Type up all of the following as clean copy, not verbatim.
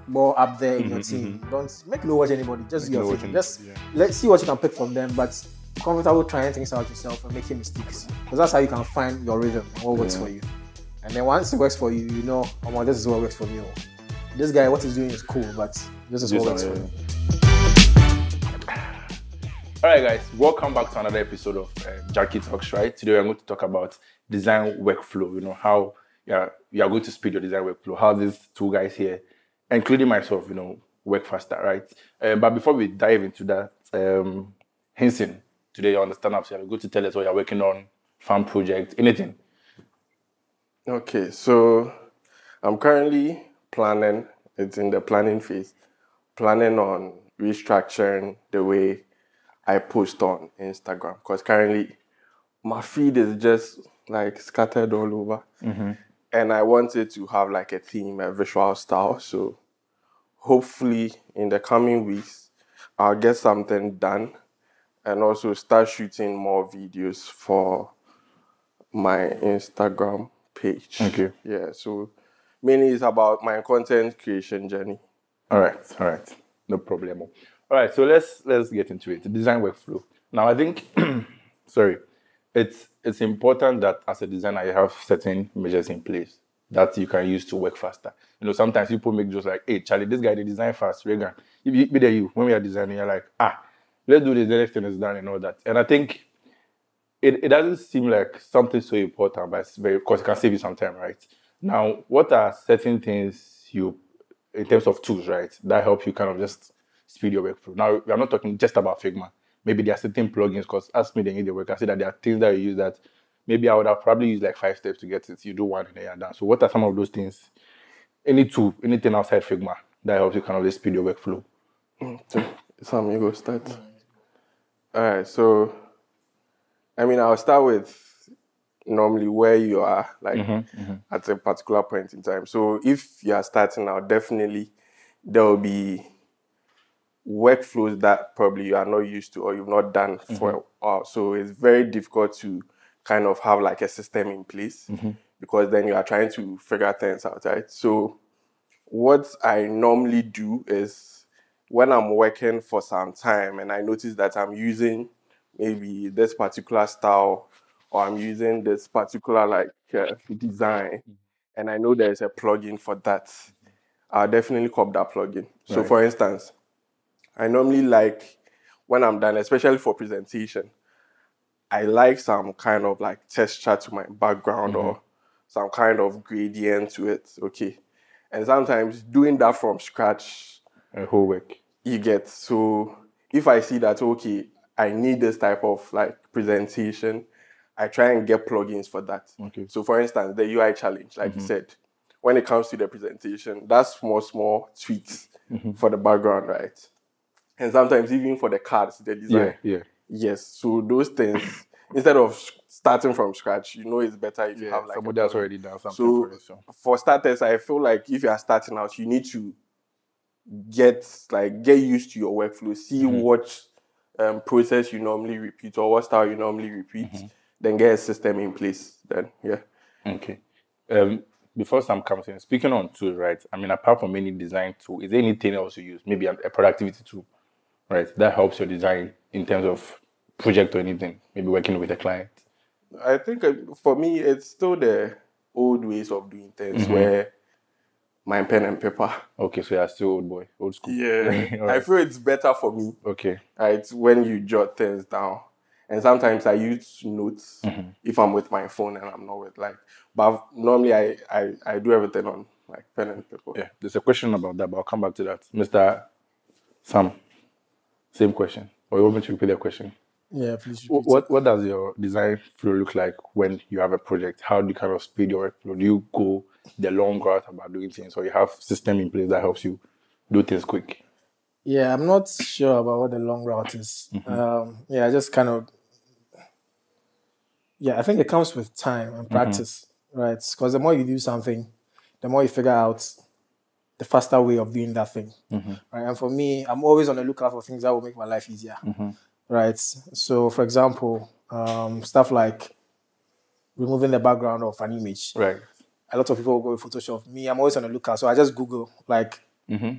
more up there in your team. Don't make no watch anybody. Just do your thing. Just let's see what you can pick from them. But comfortable trying things out yourself and making mistakes, because that's how you can find your rhythm and what works for you. And then once it works for you, you know, oh, this is what works for me. This guy, what he's doing is cool, but this is what works for me. All right, guys, welcome back to another episode of JunkieTalks. Right, today we're going to talk about design workflow. You know, how you are going to speed your design workflow. How these two guys here, including myself, you know, work faster, right? But before we dive into that, Hinson, today on the stand-up, so you're going to tell us what you're working on, farm project, anything. Okay, so I'm currently planning. It's in the planning phase. Planning on restructuring the way I post on Instagram, because currently my feed is just like scattered all over, and I wanted to have like a theme, a visual style. So hopefully in the coming weeks I'll get something done and also start shooting more videos for my Instagram page. Okay. Yeah. So mainly it's about my content creation journey. All right, no problem. All right, so let's get into it. The design workflow. Now, I think, it's important that as a designer you have certain measures in place that you can use to work faster. You know, sometimes people make jokes like, "Hey, Charlie, this guy they design fast, Reagan." When we are designing, you're like, let's do this. The next thing is done and all that. And I think it doesn't seem like something so important, but it's very, because it can save you some time, right? Now, what are certain things in terms of tools, right, that help you kind of just speed your workflow? Now, we are not talking just about Figma. Maybe there are certain plugins, because ask me the need the work. I say that there are things that you use that maybe I would have probably used like 5 steps to get it. You do one and then you're done. So what are some of those things? Any tool, anything outside Figma that helps you kind of just speed your workflow? Sam, you go start. All right, so I mean, I'll start with normally where you are, like at a particular point in time. So if you are starting out, definitely there will be workflows that probably you are not used to or you've not done for a while. So it's very difficult to kind of have like a system in place, because then you are trying to figure things out, right? So what I normally do is when I'm working for some time and I notice that I'm using maybe this particular style or I'm using this particular design, and I know there's a plugin for that, I'll definitely copy that plugin. So Right. for instance, I normally like, when I'm done, especially for presentation, I like some kind of like texture to my background or some kind of gradient to it, okay? And sometimes doing that from scratch, A whole work. you get, so if I see that, okay, I need this type of like presentation, I try and get plugins for that. Okay. So for instance, the UI challenge, like you said, when it comes to the presentation, that's small tweaks for the background, right? And sometimes even for the cards, the design. Yeah. Yes. So those things, instead of starting from scratch, you know, it's better if you have like somebody else already done something so for it. So for starters, I feel like if you are starting out, you need to get used to your workflow, see what process you normally repeat or what style you normally repeat, then get a system in place. Then okay. Before Sam comes in, speaking on tools, right? I mean, apart from any design tool, is there anything else you use? Maybe a productivity tool, right? That helps your design in terms of project or anything. Maybe working with a client. I think for me, it's still the old ways of doing things where my pen and paper. Okay, so you're still old school. Yeah, All right. I feel it's better for me. Okay. Right, when you jot things down. And sometimes I use notes if I'm with my phone and I'm not with but normally I do everything on like pen and paper. Yeah, there's a question about that, but I'll come back to that. Mr. Sam, same question. Or you want me to repeat the question? Yeah, please repeat. What does your design flow look like when you have a project? How do you kind of speed your workflow? Do you go the long route about doing things, or you have system in place that helps you do things quick? Yeah, I'm not sure about what the long route is. I just kind of, I think it comes with time and practice, right? Because the more you do something, the more you figure out the faster way of doing that thing, right? And for me, I'm always on the lookout for things that will make my life easier, right? So, for example, stuff like removing the background of an image. Right. A lot of people will go with Photoshop. Me, I'm always on the lookout. So I just Google,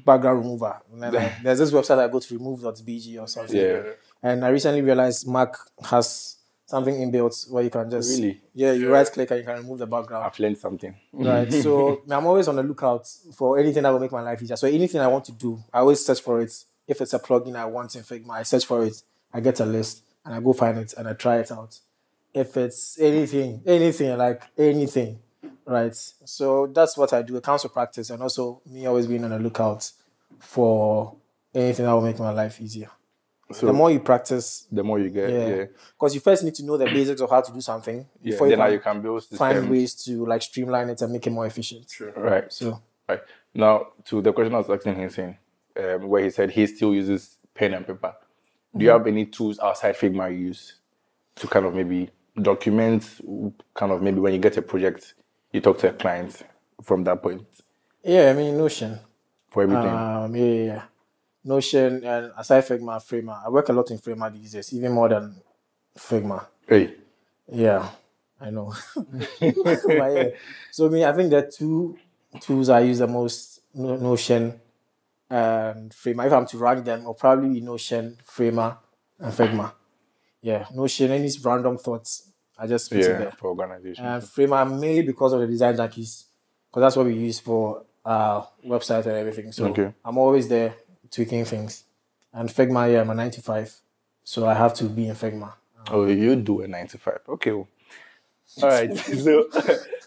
background remover. And then, like, there's this website I go to, remove.bg or something. Yeah. And I recently realized Mac has something inbuilt where you can just you right click and you can remove the background. I've learned something. Right. So I'm always on the lookout for anything that will make my life easier. So anything I want to do, I always search for it. If it's a plugin I want in Figma, I search for it. I get a list and I go find it and I try it out. If it's anything, right? So that's what I do. It counts for practice and also me always being on the lookout for anything that will make my life easier. So the more you practice, the more you get. Because you first need to know the basics of how to do something before you can build systems. Find ways to like streamline it and make it more efficient. Sure. Right. So now to the question I was asking him, where he said he still uses pen and paper. Do you have any tools outside Figma you use to kind of maybe document, kind of maybe when you get a project, you talk to a client from that point? Yeah, I mean Notion. For everything. Yeah. Notion, and aside Figma, I work a lot in Figma these days, even more than Figma. Hey. Yeah, I know. But yeah. So I think the two tools I use the most, Notion and Figma. If I'm to rank them, I'll probably be Notion, Figma, and Figma. Yeah, Notion, any random thoughts, I just put it there. For organization. And Figma mainly because of the design junkies, because that's what we use for our website and everything. So I'm always there tweaking things. And Figma, I'm a 9 to 5, so I have to be in Figma. Oh, you do a 9 to 5. Okay. All right. So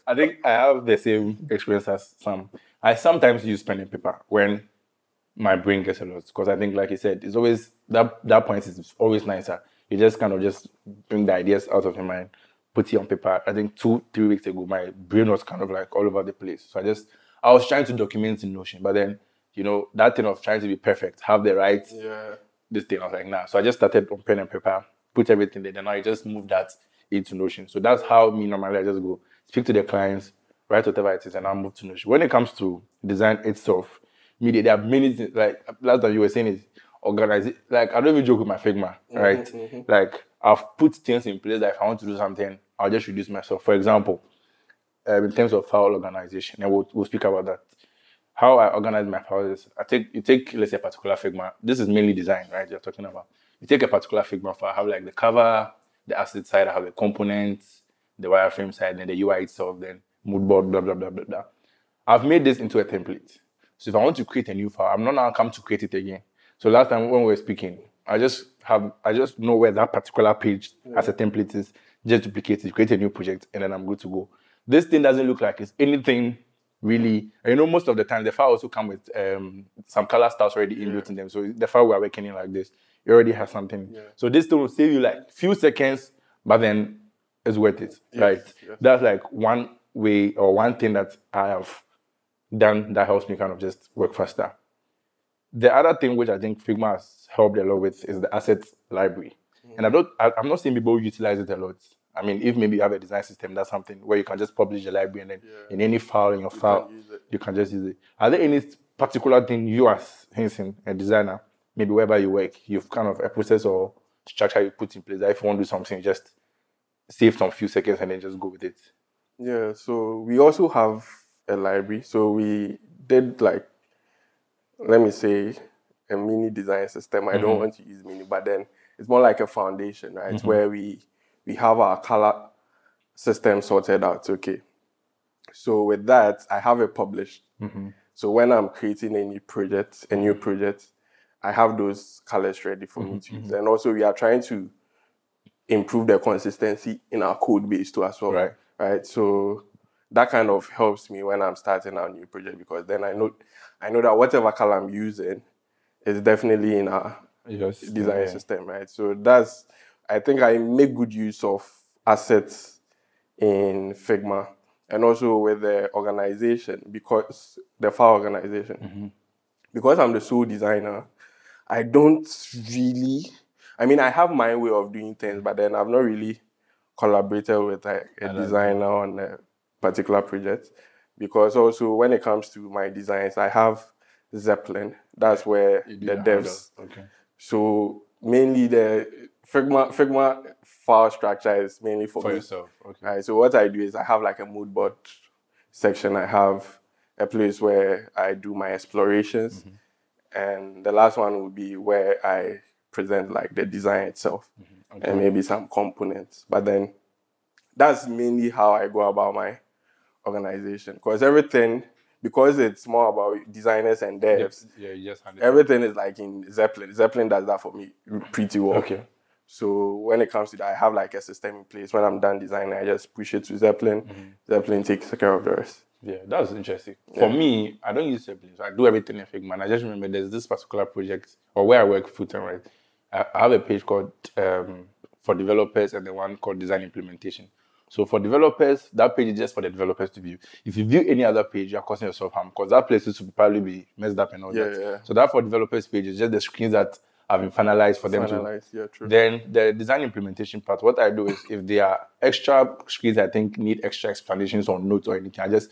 I think I have the same experience as Sam. I sometimes use pen and paper when my brain gets a lot, because I think, like you said, it's always that point is always nicer. You just kind of just bring the ideas out of your mind, put it on paper. I think 2-3 weeks ago, my brain was kind of like all over the place. So I was trying to document in Notion, but then, that thing of trying to be perfect, have the right, this thing, I was like, nah. So I just started on pen and paper, put everything there, then I just moved that into Notion. So that's how me normally I just go, speak to the clients, write whatever it is, and I'll move to Notion. When it comes to design itself, there are many things, like last time you were saying is organize it. Like, I don't even joke with my Figma, right? Like, I've put things in place that if I want to do something, I'll just reduce myself. For example, in terms of file organization, and we'll speak about that. How I organize my files is, you take, let's say, a particular Figma. This is mainly design, right? You're talking about. You take a particular Figma file, I have like the cover, the asset side, I have the components, the wireframe side, then the UI itself, then mood board, blah, blah, blah, blah, blah. I've made this into a template. So if I want to create a new file, I'm not now come to create it again. So last time when we were speaking, I just know where that particular page as a template is, just duplicate it, create a new project, and then I'm good to go. This thing doesn't look like it's anything really. Most of the time the file also comes with some color styles already inbuilt in them. So the file we're working in like this, it already has something. So this thing will save you like few seconds, but then it's worth it, right? That's like one way or one thing that I have done that helps me kind of just work faster. The other thing which I think Figma has helped a lot with is the asset library. And I'm not saying people utilize it a lot. I mean, if maybe you have a design system, that's something where you can just publish the library and then in any file in your file, you can just use it. Are there any particular thing you as a designer, maybe wherever you work, you've kind of a process or structure you put in place that if you want to do something, just save some few seconds and then just go with it? Yeah, so we also have a library. So we did like, let me say, a mini design system. I don't want to use mini, but then it's more like a foundation, right? Where we have our color system sorted out. Okay. So with that, I have it published. So when I'm creating a new project, I have those colors ready for me to use. And also we are trying to improve the consistency in our code base too as well. Right. So that kind of helps me when I'm starting our new project, because then I know that whatever color I'm using is definitely in our design system, right? So I think I make good use of assets in Figma, and also with the organization, because the file organization. Because I'm the sole designer, I don't really, I have my way of doing things, but then I've not really collaborated with a designer on a particular project. Because also when it comes to my designs, I have Zeppelin. That's where the devs. So mainly the Figma file structure is mainly for me. Yourself. Right. So what I do is I have like a mood board section. I have a place where I do my explorations. And the last one would be where I present like the design itself and maybe some components. But then that's mainly how I go about my organization. Because it's more about designers and devs, everything is like in Zeppelin. Zeppelin does that for me pretty well. Okay. So when it comes to that, I have like a system in place. When I'm done designing, I just push it to Zeppelin. Zeppelin takes care of the rest. Yeah, that's interesting. For me, I don't use Zeppelin, so I do everything in Figma. And I just remember there's this particular project, or where I work full time, right? I have a page called for developers and the one called design implementation. So for developers, that page is just for the developers to view. If you view any other page, you're causing yourself harm because that place will probably be messed up and all that. Yeah. So that for developers page is just the screens that have been finalized for them to. Yeah, true. Then the design implementation part, what I do is if there are extra screens I think need extra explanations or notes or anything, I just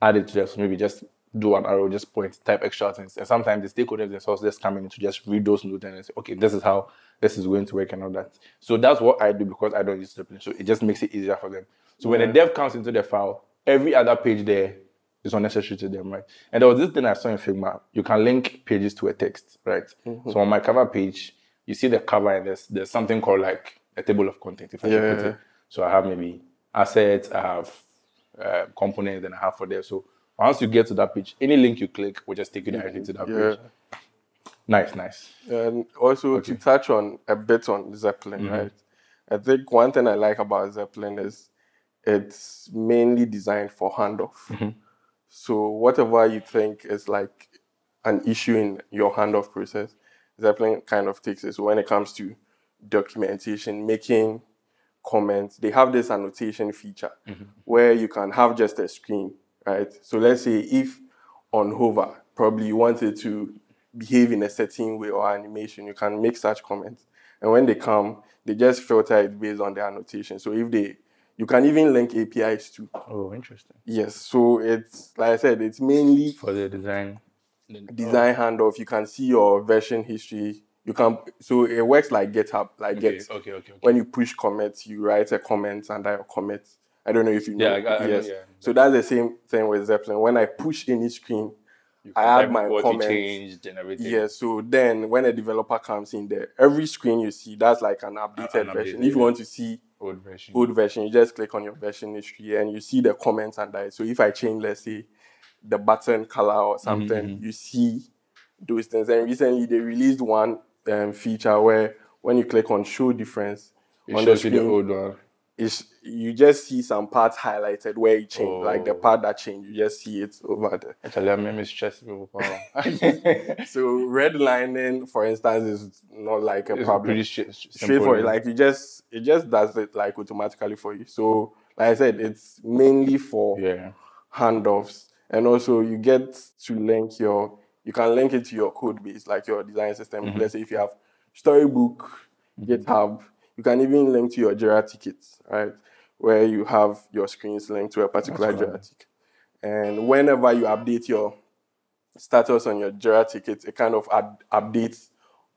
add it to them. So maybe just do an arrow, just point, type extra things. And sometimes the stakeholders themselves just come in to just read those notes and say, okay, this is how this is going to work and all that. So that's what I do because I don't use Zeppelin. So it just makes it easier for them. So when the dev comes into the file, every other page there is unnecessary to them, right? And there was this thing I saw in Figma. You can link pages to a text, right? So on my cover page, you see the cover and there's something called like a table of content, if I can put it. So I have maybe assets, I have components, and I have for there. So once you get to that page, any link you click will just take you directly to that page. Nice. And also to touch on a bit on Zeppelin, right? I think one thing I like about Zeppelin is it's mainly designed for handoff. So whatever you think is like an issue in your handoff process, Zeppelin kind of takes it. So when it comes to documentation, making comments, they have this annotation feature where you can have just a screen, right? So let's say if on hover, probably you want it to behave in a certain way or animation, you can make such comments. And when they come, they just filter it based on the annotation. So you can even link APIs too. Oh, interesting. Yes, so it's, like I said, it's mainly for the design handoff. You can see your version history. So it works like GitHub, like okay. When you push comments, you write a comment under your comments. I don't know if you know. I know. So that's the same thing with Zeppelin. When I push any screen, I add my comments. Changed and everything. Yeah, so then when a developer comes in there, every screen you see, that's like an updated version. If you want to see old version, you just click on your version history and you see the comments under it. So if I change, let's say, the button color or something, you see those things. And recently they released one feature where when you click on show difference on the screen, the old one. You just see some parts highlighted where it changed, like the part that changed, you just see it over there. Actually, I made me stress people. So redlining, for instance, is not like a problem. Pretty straightforward. Like it just does it like automatically for you. So like I said, it's mainly for handoffs, and also you get to link you can link it to your code base, like your design system. Let's say if you have Storybook, GitHub. You can even link to your Jira tickets, right? Where you have your screens linked to a particular Jira ticket. And whenever you update your status on your Jira ticket, it kind of updates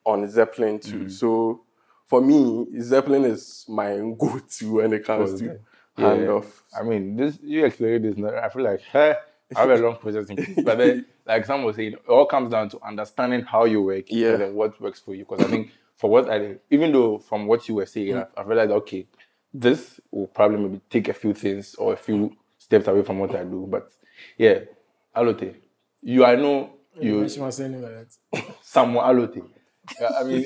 on Zeppelin too. So for me, Zeppelin is my go-to when it comes to handoff. I mean, you explained this, I feel like, I have a long process in place. But then, like someone was saying, it all comes down to understanding how you work and then what works for you. Because I think for what I did, even though from what you were saying, I realized, okay, this will probably maybe take a few things or a few steps away from what I do. But yeah, Alote, I know you somewhat Alote. I mean,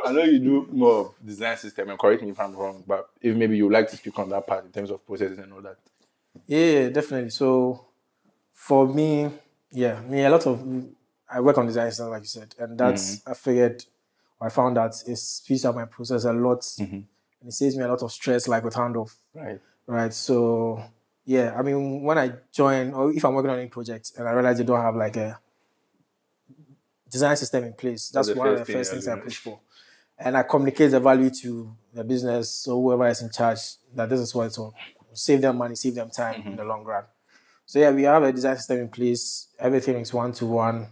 I know you do more of design system, and correct me if I'm wrong, but if maybe you would like to speak on that part in terms of processes and all that. Yeah, definitely. So for me, I work on design system, like you said, and that's I found that it speeds up my process a lot, and it saves me a lot of stress, like with handoff. Right. So yeah, I mean, when I join, or if I'm working on any project and I realize they don't have like a design system in place, that's one of the first things I push for. And I communicate the value to the business or whoever is in charge that this is what it's all. Save them money, save them time in the long run. So yeah, we have a design system in place. Everything is one-to-one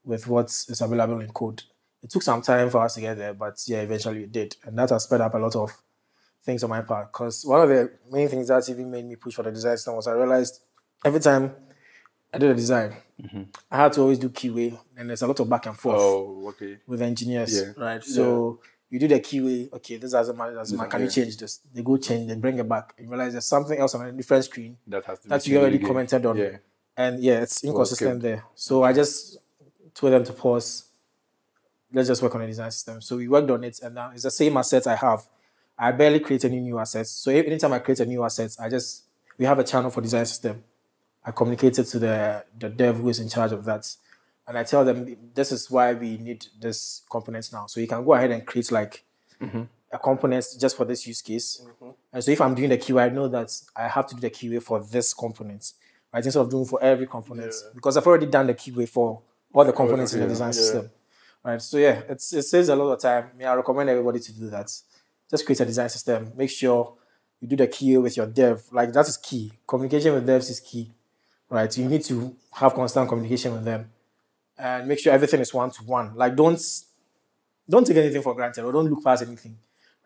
with what is available in code. It took some time for us to get there, but yeah, eventually it did. And that has sped up a lot of things on my part. Because one of the main things that even made me push for the design system was I realized every time I did a design. I had to always do QA, and there's a lot of back and forth with engineers, right? So you do the QA, okay, this has a can you change this? They go change, they bring it back, and you realize there's something else on a different screen that you already commented on. Yeah. And it's inconsistent there. So I just told them to pause. Let's just work on a design system. So we worked on it, and now it's the same assets I have. I barely create any new assets. So anytime I create a new asset, we have a channel for design system. I communicated to the dev who is in charge of that. And I tell them, this is why we need this components now. So you can go ahead and create like a component just for this use case. And so if I'm doing the QA, I know that I have to do the QA for this component, right? Instead of doing for every component, because I've already done the QA for all the components in the design system, right? So it saves a lot of time. I recommend everybody to do that. Just create a design system. Make sure you do the QA with your dev. Like that is key. Communication with devs is key, right? You need to have constant communication with them and make sure everything is one-to-one. Like don't take anything for granted or don't look past anything,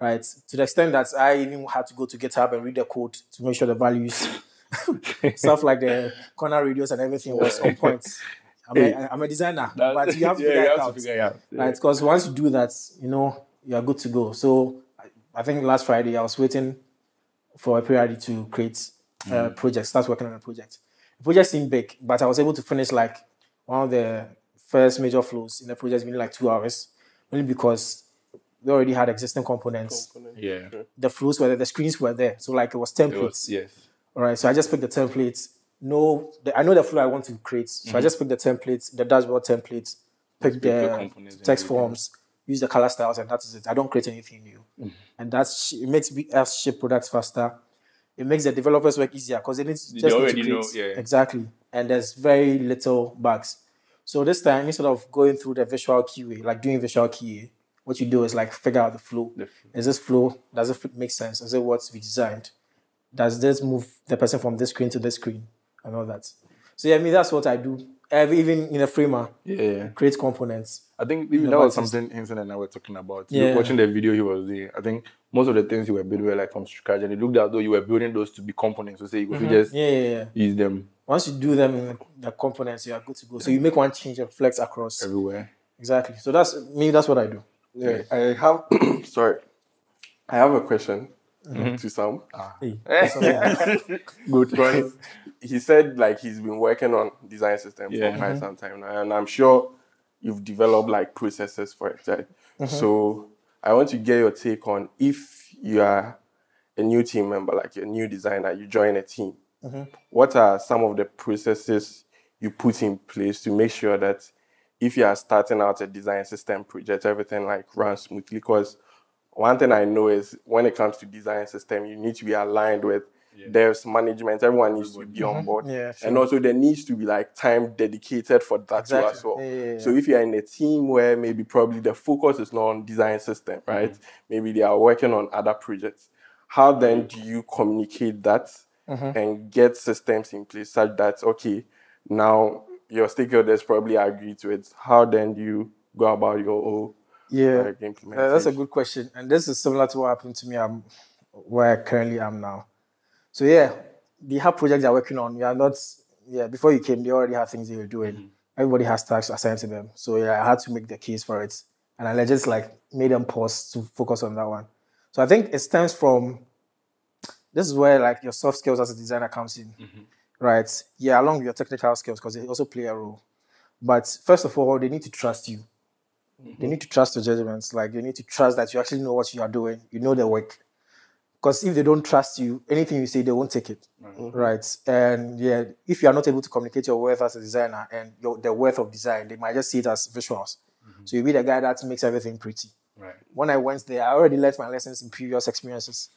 right? To the extent that I even had to go to GitHub and read the code to make sure the values, stuff like the corner radius and everything was on point. I'm a designer, but you have to figure it out, right? Because once you do that, you are good to go. So I think last Friday I was waiting for a period to create a project, start working on a project. The project seemed big, but I was able to finish like one of the first major flows in the project within like 2 hours, only because we already had existing components. Yeah. The flows were there, the screens were there. So like it was templates. All right. So I just picked the templates. I know the flow I want to create. So I just picked the templates, the dashboard templates, pick the text forms, use the color styles, and that is it. I don't create anything new. And it makes us ship products faster. It makes the developers work easier because they need to create. Exactly. And there's very little bugs. So this time, instead of going through the visual QA, like doing visual QA, what you do is like figure out the flow. Is this flow, does it make sense? Is it what we designed? Does this move the person from this screen to this screen? And all that. So that's what I do. Even in a framer, create components. I think that was something Hinson and I were talking about. Watching the video he was doing, I think most of the things you were building were like from scratch, and it looked as though you were building those to be components. So say you could just use them. Once you do them in the components, you are good to go. So you make one change and flex across everywhere. Exactly. So that's what I do. Yeah, I have. Sorry, I have a question to Sam. Good, because he said like he's been working on design systems for quite some time now, and I'm sure you've developed like processes for it, right? So I want to get your take on if you are a new team member, like a new designer, you join a team. What are some of the processes you put in place to make sure that if you are starting out a design system project, everything like runs smoothly? Because one thing I know is when it comes to design system, you need to be aligned with devs, management. Everyone needs to be on board. And also there needs to be like time dedicated for that too as well. So if you're in a team where maybe probably the focus is not on design system, right? Maybe they are working on other projects. How then do you communicate that and get systems in place such that, okay, now your stakeholders probably agree to it. How then do you go about your own implementation? That's a good question. And this is similar to what happened to me where I currently am now. So they have projects they're working on. We are not, before you came, they already had things they were doing. Everybody has tasks assigned to them. So I had to make the case for it. And I just like made them pause to focus on that one. So I think it stems from, this is where like your soft skills as a designer comes in, right? Yeah, along with your technical skills, because they also play a role. But first of all, they need to trust you. They need to trust your judgments. Like they need to trust that you actually know what you are doing. You know the work. Because if they don't trust you, anything you say, they won't take it, right? And if you are not able to communicate your worth as a designer and the worth of design, they might just see it as visuals. So you be the guy that makes everything pretty. When I went there, I already learned my lessons in previous experiences.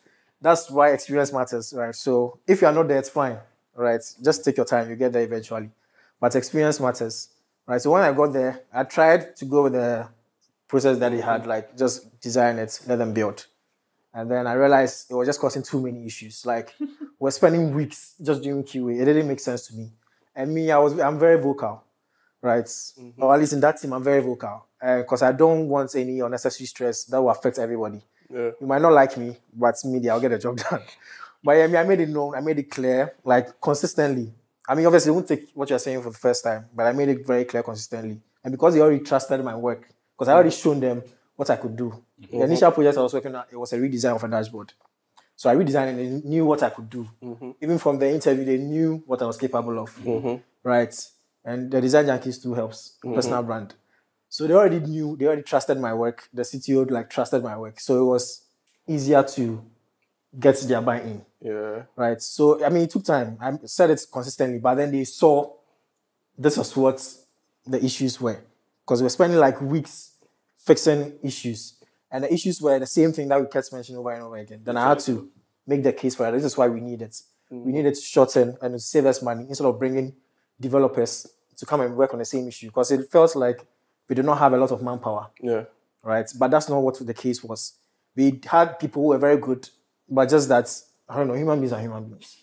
That's why experience matters, right? So if you are not there, it's fine, right? Just take your time. You get there eventually. But experience matters, right? So when I got there, I tried to go with the process that they had, like just design it, let them build. And then I realized it was just causing too many issues. Like we're spending weeks just doing QA. It didn't make sense to me. And me, I'm very vocal, right? Or at least in that team, I'm very vocal. Because I don't want any unnecessary stress that will affect everybody. You might not like me, but me, I'll get the job done. But I made it known, I made it clear, like consistently. I mean, obviously, they won't take what you're saying for the first time, but I made it very clear consistently. And because they already trusted my work, because I already shown them what I could do. The initial project I was working on, it was a redesign of a dashboard. So I redesigned and they knew what I could do. Even from the interview, they knew what I was capable of. Right? And the Design Junkies too helps, personal brand. So they already knew, they already trusted my work. The CTO like trusted my work. So it was easier to get their buy-in. Yeah. Right? So, I mean, it took time. I said it consistently, but then they saw this was what the issues were. Because we were spending like weeks fixing issues. And the issues were the same thing that we kept mentioning over and over again. Then I had to make the case for it. This is why we need it. We needed to shorten and to save us money instead of bringing developers to come and work on the same issue. Because it felt like we did not have a lot of manpower. Yeah. Right? But that's not what the case was. We had people who were very good, but just that, I don't know, human beings are human beings.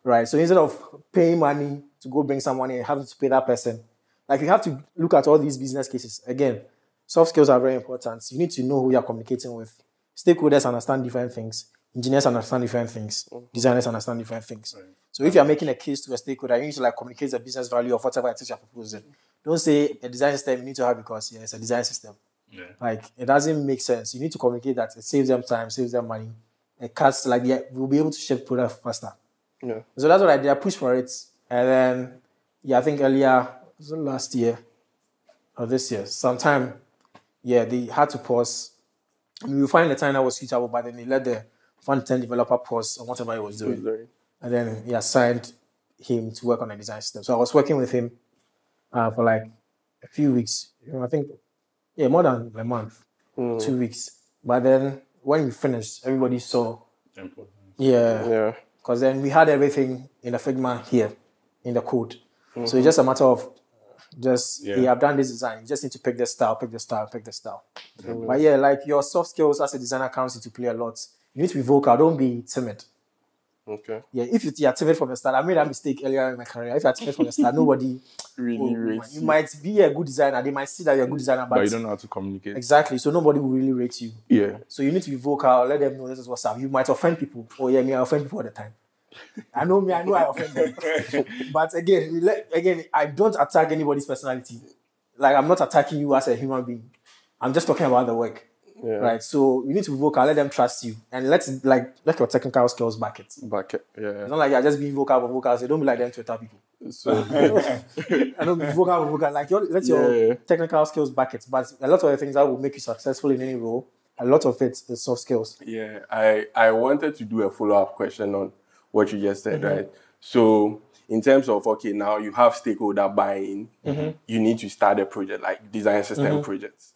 Right? So instead of paying money to go bring someone in and having to pay that person, like you have to look at all these business cases. Again, soft skills are very important. You need to know who you're communicating with. Stakeholders understand different things. Engineers understand different things. Designers understand different things. Right. So if you're making a case to a stakeholder, you need to like communicate the business value of whatever it is you're proposing. Don't say a design system you need to have because it's a design system. Yeah. Like it doesn't make sense. You need to communicate that it saves them time, saves them money. It cuts like we'll be able to ship product faster. Yeah. So that's what I did. I pushed for it. And then I think earlier, was it last year or this year, sometime, they had to pause. I mean, we find the time that was suitable, but then they let the front-end developer pause on whatever he was doing. And then he assigned him to work on a design system. So I was working with him for like a few weeks. I think, more than a month, 2 weeks. But then when we finished, everybody saw. Yeah. Because then we had everything in the Figma here, in the code. So it's just a matter of I've done this design. You just need to pick the style. But like your soft skills as a designer comes into play a lot. You need to be vocal. Don't be timid. Okay. Yeah, if you're timid from the start, I made that mistake earlier in my career. If you're timid from the start, nobody really rates you. You might be a good designer. They might see that you're a good designer, but you don't know how to communicate. Exactly. So nobody will really rate you. Yeah. So you need to be vocal. Let them know this is what's up. You might offend people. Oh yeah, I offend people all the time. I know I offend them. But again, I don't attack anybody's personality. Like I'm not attacking you as a human being. I'm just talking about the work. Yeah. Right. So you need to be vocal, let them trust you. And let your technical skills back it. Yeah. It's not like you're just being vocal for vocal. So don't be like them Twitter people. So I don't be vocal for vocal. Like let your technical skills back it. But a lot of the things that will make you successful in any role, a lot of it is soft skills. Yeah. I wanted to do a follow-up question on what you just said, right? So in terms of, now you have stakeholder buy-in, you need to start a project like design system projects.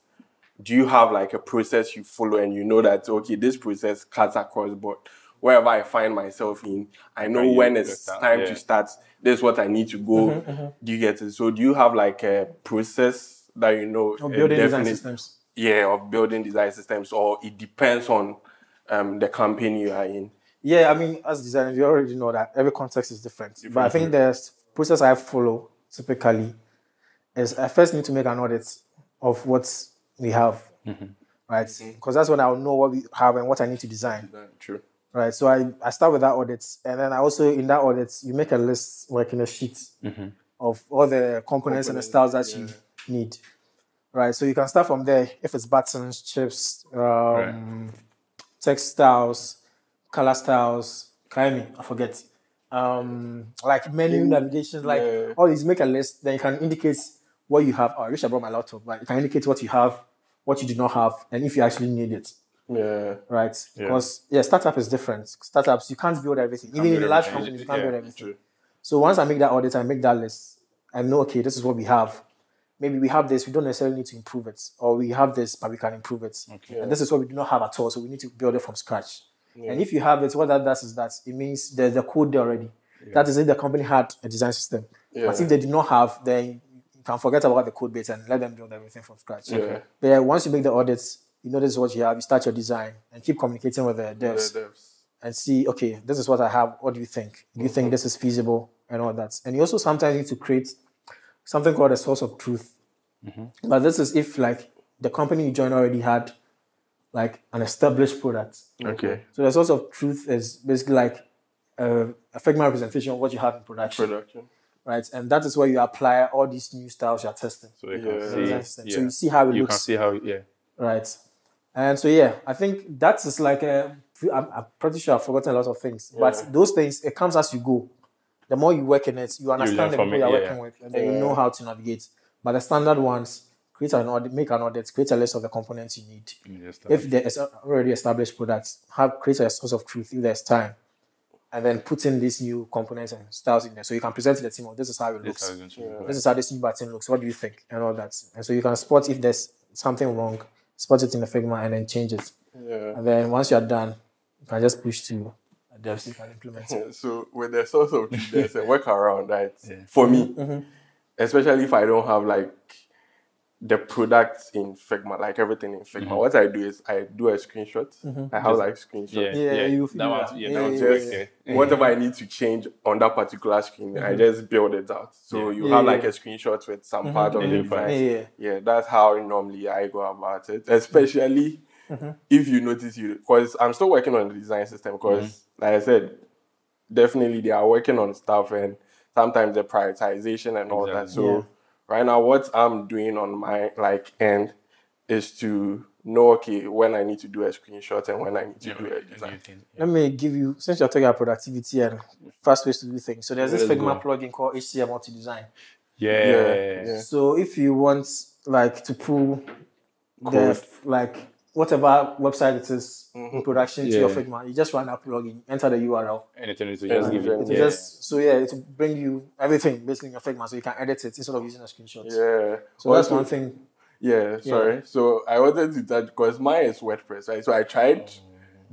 Do you have like a process you follow and you know that, this process cuts across board? Wherever I find myself in, I know when it's time to start, this is what I need to go. Do you get it? So do you have like a process that you know? Of building design systems. Yeah, of building design systems, or it depends on the company you are in? Yeah, I mean, as designers, you already know that every context is different. But I think the process I follow typically is I first need to make an audit of what we have, right? Because that's when I'll know what we have and what I need to design. True. Right, so I start with that audit, and then I also, in that audit, you make a list, like in a sheet, of all the components and the styles that you need. Right, so you can start from there. If it's buttons, chips, text styles, color styles, I forget. Like menu navigation, like all these, make a list, then you can indicate what you have. Oh, I wish I brought my laptop, but you can indicate what you have, what you do not have, and if you actually need it. Yeah. Right? Because, startup is different. Startups, you can't build everything. Even in large companies, you can't build everything. True. So once I make that audit, I make that list, I know, this is what we have. Maybe we have this, we don't necessarily need to improve it. Or we have this, but we can improve it. Okay. And this is what we do not have at all, so we need to build it from scratch. Yeah. And if you have it, what that does is that it means there's the code there already. Yeah. That is if the company had a design system. Yeah. But if they do not have, then you can forget about the code base and let them build everything from scratch. Yeah. But once you make the audits, you know this is what you have, you start your design and keep communicating with the devs. And see, this is what I have, what do you think? Do you think this is feasible and all that? And you also sometimes need to create something called a source of truth. But this is if like the company you joined already had like an established product. Okay. So the source of truth is basically like a Figma representation of what you have in production. right? And that is where you apply all these new styles you're testing. So you can see. So you see how it looks. You can see how, Right. And so, yeah, I think that is like I'm pretty sure I've forgotten a lot of things. Yeah. But those things, it comes as you go. The more you work in it, you understand the people you're working with, and then you know how to navigate. But the standard ones, create an audit, make an audit, create a list of the components you need. If there is already established products, create a source of truth if there's time. And then put in these new components and styles in there. So you can present to the team, this is how it looks. This is how this new button looks. What do you think? And all that. And so you can spot if there's something wrong, spot it in the Figma and then change it. And then once you're done, you can just push to a dev so you can implement it. So with the source of truth, there's a workaround, right? For me, especially if I don't have like the products in Figma, like everything in Figma. What I do is I do a screenshot. I have like screenshots. Whatever I need to change on that particular screen, I just build it out. So you have like a screenshot with some part of the design. That's how normally I go about it. Especially if you notice because I'm still working on the design system because like I said, definitely they are working on stuff and sometimes the prioritization and all that. So right now, what I'm doing on my end is to know, okay, when I need to do a screenshot and when I need to do a design. Let me give you, since you're talking about productivity and fast ways to do things. So there's this Figma plugin called HTML to design. So if you want like to pull whatever website it is in production to your Figma, you just run that plugin, enter the URL. And it will just give you. It will bring you everything basically in your Figma so you can edit it instead of using a screenshot. So that's one thing. Sorry. So I wanted to touch because mine is WordPress, right? So I tried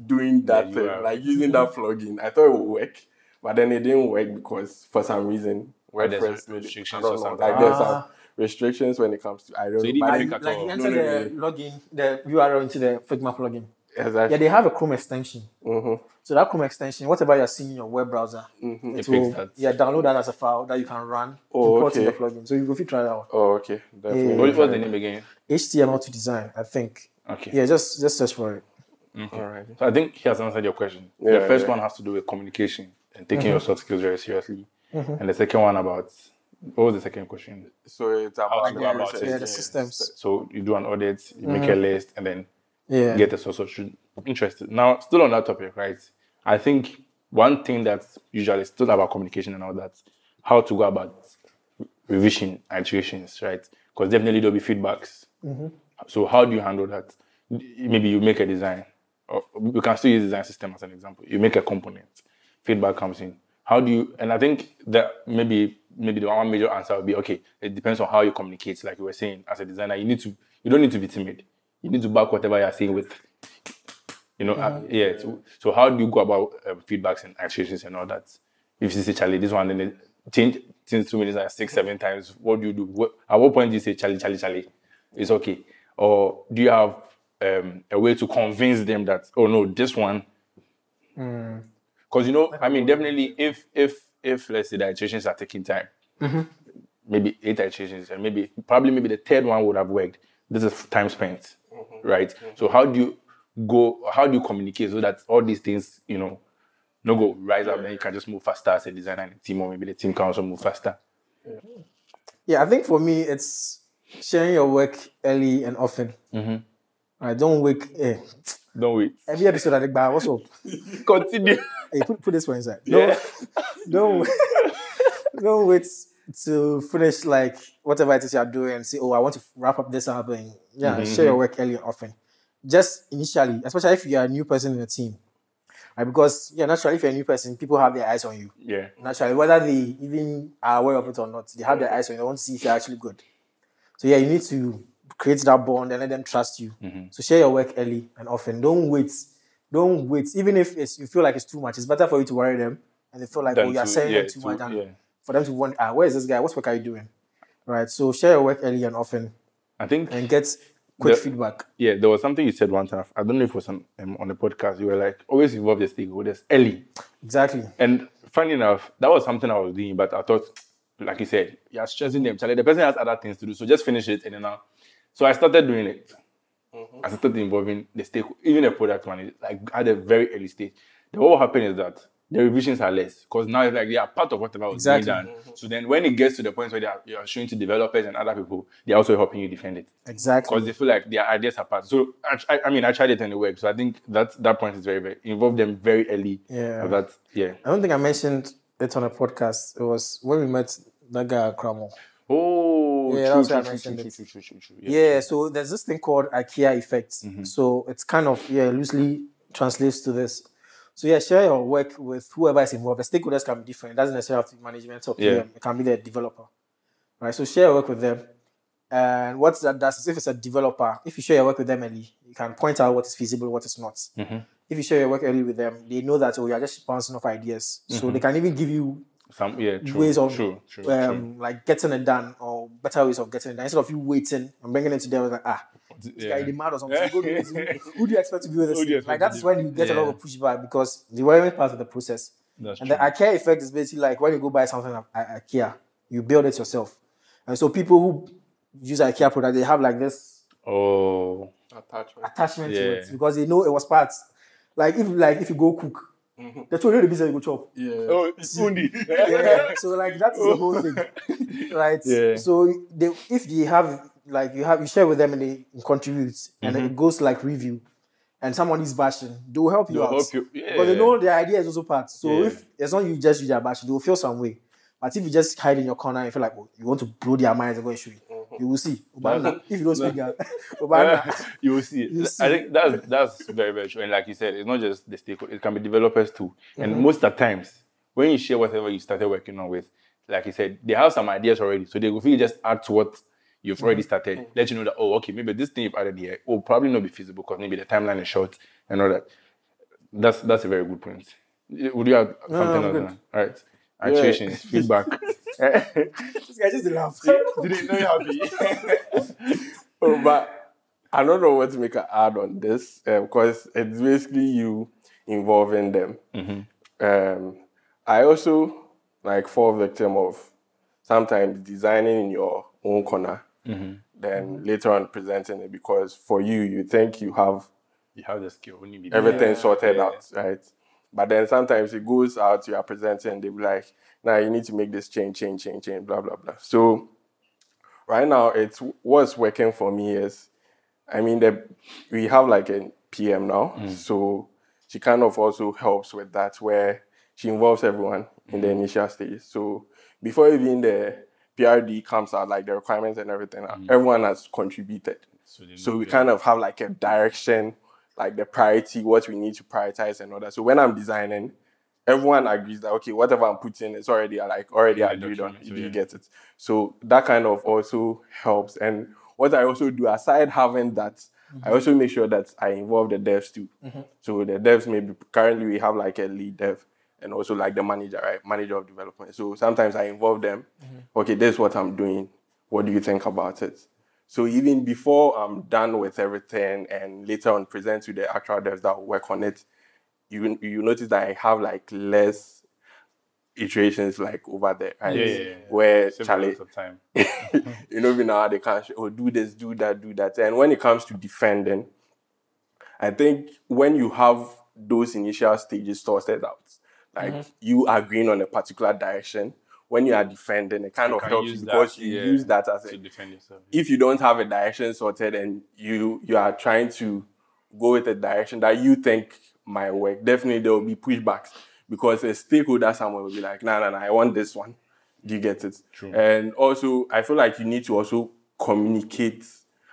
doing that thing, like using that plugin. I thought it would work, but then it didn't work because for some reason WordPress restrictions or something. Like there's some restrictions when it comes to you enter the login, the URL into the Figma plugin. Exactly. Yeah, they have a Chrome extension. So that Chrome extension, whatever you're seeing in your web browser, it will download that as a file that you can run, import in the plugin. So you go try that out. Definitely. What's the name again? HTML to design, I think. Yeah, just search for it. All right. So I think he has answered your question. The first one has to do with communication and taking your soft skills very seriously. And the second one about, what was the second question? So it's about the systems. So you do an audit, you make a list, and then get a source of truth. Interested. Now, still on that topic, right? I think one thing that's usually still about communication and all that, how to go about revision iterations, right? Because definitely there'll be feedbacks. So how do you handle that? Maybe you make a design, or we can still use design system as an example. You make a component, feedback comes in. How do you? And I think that maybe the one major answer would be, okay, it depends on how you communicate. Like you were saying, as a designer, you don't need to be timid. You need to back whatever you're saying with, So how do you go about feedbacks and iterations and all that? If you say, Charlie, this one, then it change since 2 minutes and 6-7 times, what do you do? At what point do you say, Charlie, it's okay? Or do you have a way to convince them that, oh no, this one, because definitely if let's say the iterations are taking time, maybe 8 iterations, and probably the third one would have worked. This is time spent, right? So how do you communicate so that all these things, no go rise up, then you can just move faster as a designer and a team, or maybe the team can also move faster? Yeah, I think for me, it's sharing your work early and often. Right, don't wait. Don't wait. Every episode I think, what's up? Continue. Hey, put this one inside. Don't wait to finish like whatever it is you're doing and say, oh, I want to wrap up this album. Share your work early and often. Just initially, especially if you're a new person in the team. Right? Because naturally, if you're a new person, people have their eyes on you. Yeah. Naturally, whether they even are aware of it or not, they have their eyes on you. They want to see if you're actually good. So you need to create that bond and let them trust you. So share your work early and often. Don't wait. Even if you feel like it's too much, it's better for you to worry them and they feel like, you're saying it too much. For them to wonder, where is this guy? What work are you doing? Right. So share your work early and often. I think. And get quick feedback. Yeah, there was something you said one time. I don't know if it was on the podcast. You were like, always involve the stakeholders early. Exactly. And funny enough, that was something I was doing, but I thought, like you said, you're stressing them. Charlie, the person has other things to do, so just finish it and then now. So I started doing it. I started involving the stakeholders, even the product manager, like at a very early stage. Then what will happen is that the revisions are less because now it's like they are part of whatever was being done. So then when it gets to the point where you are showing to developers and other people, they're also helping you defend it. Exactly. Because they feel like their ideas are part. So I mean, I tried it and it worked. So I think that point is very, very involve them very early. Yeah. I don't think I mentioned it on a podcast. It was when we met that guy at Cramo. Oh, yeah, true. Yeah, so there's this thing called IKEA effect. So it's kind of loosely translates to this. So share your work with whoever is involved. The stakeholders can be different. It doesn't necessarily have to be management or PM. It can be the developer. Right. So share your work with them. And what that does is if it's a developer, if you share your work with them early, you can point out what is feasible, what is not. If you share your work early with them, they know that you are just bouncing off ideas. So they can even give you some ways of like getting it done or better ways of getting it done. Instead of you waiting and bringing it to them, like, this guy is mad or something. Go do this. Who do you expect to be with this? Like that's when you get a lot of pushback because the very part of the process. That's and true. the IKEA effect is basically like when you go buy something at IKEA, you build it yourself. And so people who use IKEA product, they have like this attachment to it because they know it was parts. Like if you go cook, they told you the business you go chop. Oh, it's only. So like that's the whole thing, right? Yeah. So if you have you share with them and they contribute and then it goes like review and someone is bashing, they will help you out because they know their idea is also part. So if it's not you just use their bashing, they will feel some way. But if you just hide in your corner and feel like you want to blow their minds and go and show it, you will see. If you don't speak out, you will see it. I think that's very, very true. And like you said, it's not just the stakeholders, it can be developers too. And most of the times, when you share whatever you started working on with, like you said, they have some ideas already. So they will really just add to what you've already started. Let you know that, okay, maybe this thing you've added here will probably not be feasible because maybe the timeline is short and all that. That's a very good point. Would you have something else? All right. Iterations, feedback. This guy just laugh. Didn't know you're happy. But I don't know what to make an add on this because it's basically you involving them. I also fall victim of sometimes designing in your own corner, then later on presenting it because for you think you have the skill, everything sorted out, right? But then sometimes it goes out, you are presenting, and they be like, now you need to make this change, blah, blah, blah. So right now, what's working for me is, we have like a PM now. So she kind of also helps with that where she involves everyone in the initial stages. So before even the PRD comes out, like the requirements and everything, everyone has contributed. So we kind of have like a direction, like the priority, what we need to prioritize and all that. So when I'm designing, everyone agrees that, okay, whatever I'm putting is already agreed on, if you get it. So that kind of also helps. And what I also do, aside having that, I also make sure that I involve the devs too. So the devs currently we have like a lead dev and also like the manager, right? Manager of development. So sometimes I involve them. Okay, this is what I'm doing. What do you think about it? So even before I'm done with everything and later on present to the actual devs that will work on it, you notice that I have like less iterations like over there, right? Where Charlie, time. now they can't do this, do that. And when it comes to defending, I think when you have those initial stages sorted out, like you agreeing on a particular direction, when you are defending, it kind of helps you because you use that as to defend yourself. If you don't have a direction sorted and you are trying to go with a direction that you think might work, definitely there will be pushbacks because a stakeholder somewhere will be like, nah, I want this one. Do you get it? True. And also, I feel like you need to also communicate,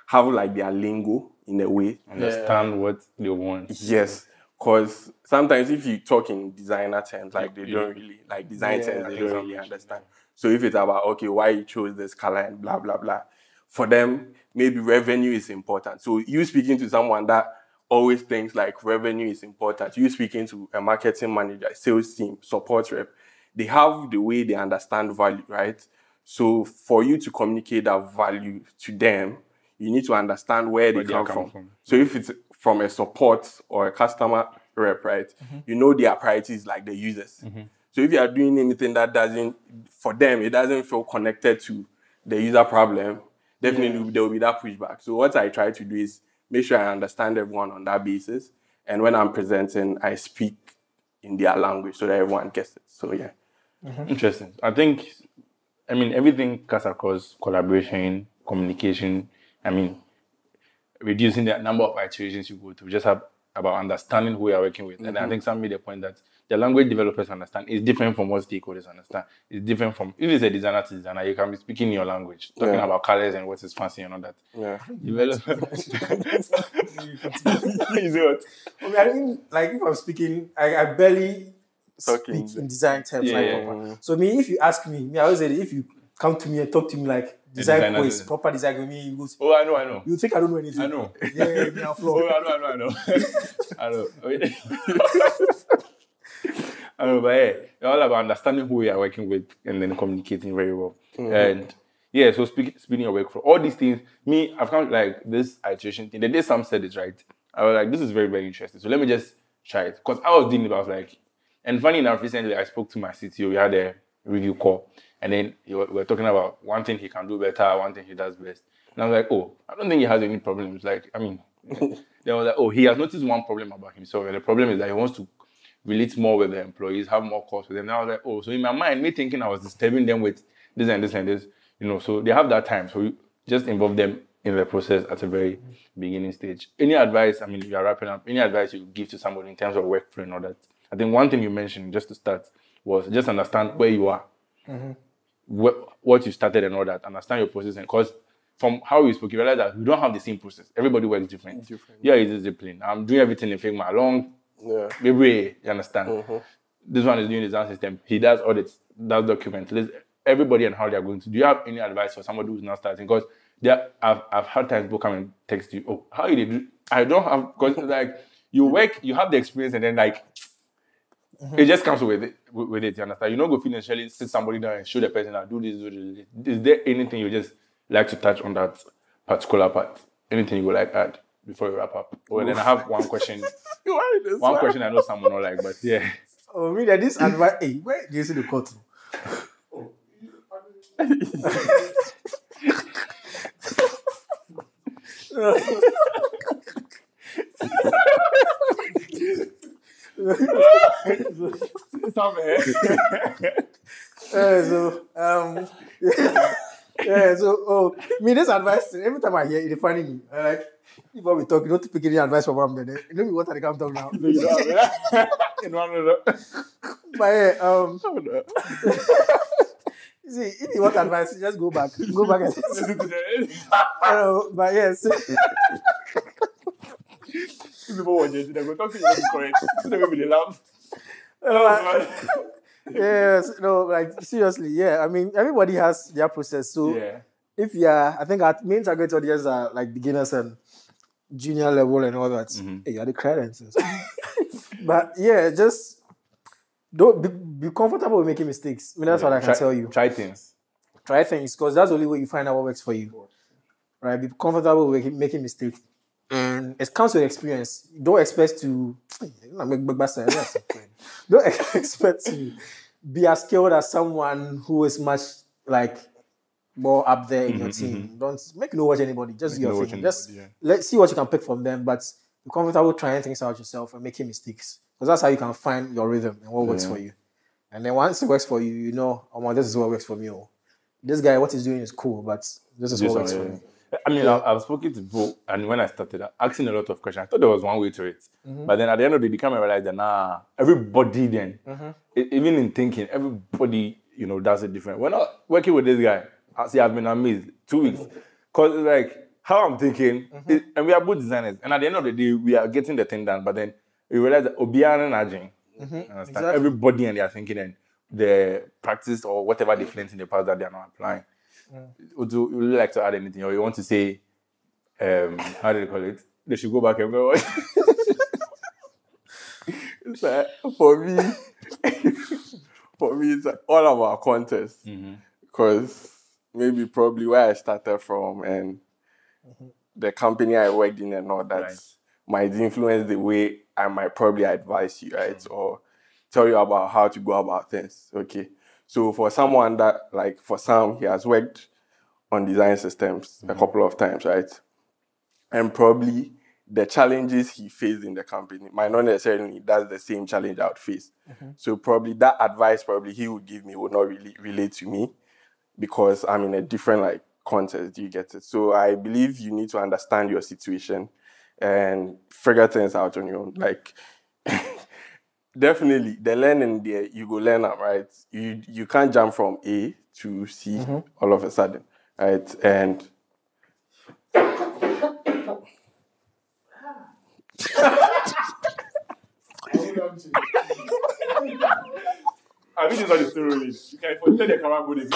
have like their lingo in a way. Understand what they want. Yes. Because sometimes if you talk in designer terms, like they don't really, like design terms, they don't really understand. So if it's about, okay, why you chose this color and blah, blah, blah, for them, maybe revenue is important. So you speaking to someone that always thinks like revenue is important, you speaking to a marketing manager, sales team, support rep, they have the way they understand value, right? So for you to communicate that value to them, you need to understand where they come from. So if it's from a support or a customer rep, right? You know their priorities like the users. So if you are doing anything that doesn't, for them, it doesn't feel connected to the user problem, definitely there will be that pushback. So what I try to do is make sure I understand everyone on that basis. And when I'm presenting, I speak in their language so that everyone gets it. So yeah. Interesting. I think, everything cuts across collaboration, communication. Reducing the number of iterations you go through. Just about understanding who you are working with. And I think some made the point that the language developers understand is different from what stakeholders understand. It's different from, if it's a designer to designer, you can be speaking your language, talking about colors and what is fancy and all that. Yeah. Developer. Is it? If I'm speaking, I barely speak in design terms. So if you ask me, I always say if you come to me and talk to me like design quiz, proper design with me, you go, I know. You think I don't know anything? I know. Yeah, floor. I know. I know, but it's all about understanding who you are working with and then communicating very well. And so speaking your workflow, all these things, I've found like this iteration thing. The day Sam said it, right, I was like, this is very, very interesting. So let me just try it. Because I was thinking about like, and funny enough, recently I spoke to my CTO, we had a review call, and then we were talking about one thing he can do better, one thing he does best. And I was like, I don't think he has any problems. Like, then I was like, he has noticed one problem about himself, and the problem is that he wants to relate more with the employees, have more calls with them. And I was like, so in my mind, me thinking I was disturbing them with this and this and this, so they have that time. So you just involve them in the process at a very beginning stage. Any advice, you are wrapping up, any advice you give to somebody in terms of workflow and all that? I think one thing you mentioned just to start was just understand where you are, what you started and all that, understand your process. And because from how we spoke, you realize that we don't have the same process. Everybody works different. Yeah, it's discipline. I'm doing everything in Figma along. Maybe you understand. This one is doing design system. He does audits, does documents. Everybody and how they are going to. Do you have any advice for somebody who's not starting? Because I've had times people come and text you, how you do? I don't have, because like you work, you have the experience, and then like it just comes with it, you understand? You don't go financially sit somebody down and show the person that do this. Is there anything you just like to touch on that particular part? Anything you would like add before you wrap up? Well, then I have one question. One question I know someone will like, but yeah. This advice. Hey, where do you see the quote? This advice, every time I hear it, it's funny me. Like, if we talk, you don't pick any advice from one minute. You know what I come talk now. No, you don't. See, if you want advice, just go back. Go back and listen to them. But yes. People watch it, they're going to talk to you correct. They're going to be laugh. Yes, seriously, everybody has their process. So if I think our main target audience are like beginners and junior level and all that. Hey, you're the credits. But just don't be comfortable with making mistakes. That's what I can tell you. Try things, because that's the only way you find out what works for you. Right? Be comfortable with making mistakes. And it comes with experience. Don't expect to be as skilled as someone who is much more up there in your team. Don't make no watch anybody. Just do your thing. Let's see what you can pick from them. But be comfortable trying things out yourself and making mistakes. Because that's how you can find your rhythm and what works for you. And then once it works for you, this is what works for me. This guy, what he's doing is cool, but this is what works for me. I've spoken to people, and when I started asking a lot of questions, I thought there was one way to it. But then at the end of the day, I realized that everybody then, even in thinking, everybody, does it different. When I'm working with this guy, I've been amazed 2 weeks. Because it's like, how I'm thinking, and we are both designers, and at the end of the day, we are getting the thing done, but then we realize that Obiana and Ajin, exactly. Everybody and they are thinking, and the practice or whatever they learned in the past that they are not applying. Would you like to add anything, or you want to say, how do you call it? They should go back and go. It's like, for me, it's like all about context. Because probably where I started from and the company I worked in and all that might influence the way I might probably advise you, right? Or tell you about how to go about things. Okay. So for someone that, for Sam, he has worked on design systems a couple of times, right? And probably the challenges he faced in the company might not necessarily that's the same challenge I would face. So probably that advice he would give me would not really relate to me because I'm in a different like context. Do you get it? So I believe you need to understand your situation and figure things out on your own. Like definitely the learning there, you go learn them, right? You can't jump from A to C all of a sudden, right? And I think it's on the story. You can tell the camera good. You